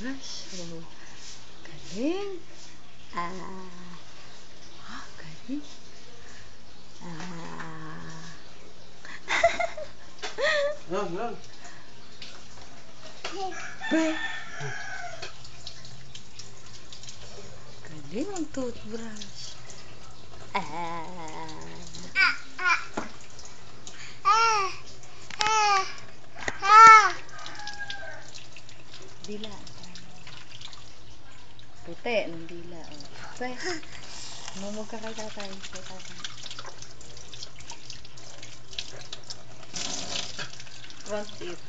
toothbrush. Oh, galing. Galing. Lang. Galing ang toothbrush. Dila. Puti ng dila. Oh. Mumog ka kay tatay. Front tip.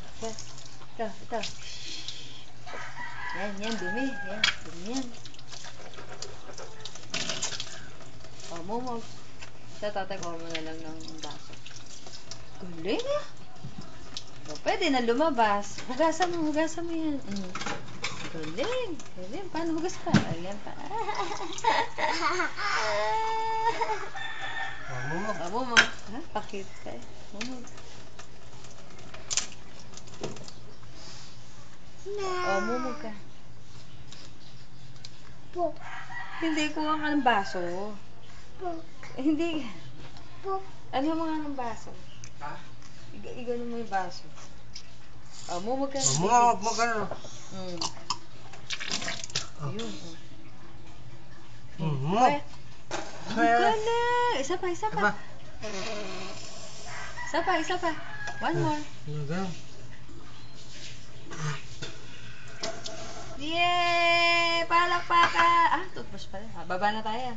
Ito. Yan, dumi. Yan, dumi yan. Oh, mumog. Sa tatay ko mo na lang ng baso. Galing ah. Oh, pwede na lumabas. Hugasan mo yan. Galing. Paano hugas pa? Ayan pa. Mumog. Ha? Pakit ka eh. Mumog. Mumog ka. Hindi, kuha ka ng baso. Hindi. Ano mo nga ng baso? Ha? Igano mo yung baso. Mumog ka. Mumog ka na. Ayun. Mumog. Galing. Isa pa. Isa pa. One more. Yay! Palakpakan! Toothbrush pala. Baba na tayo.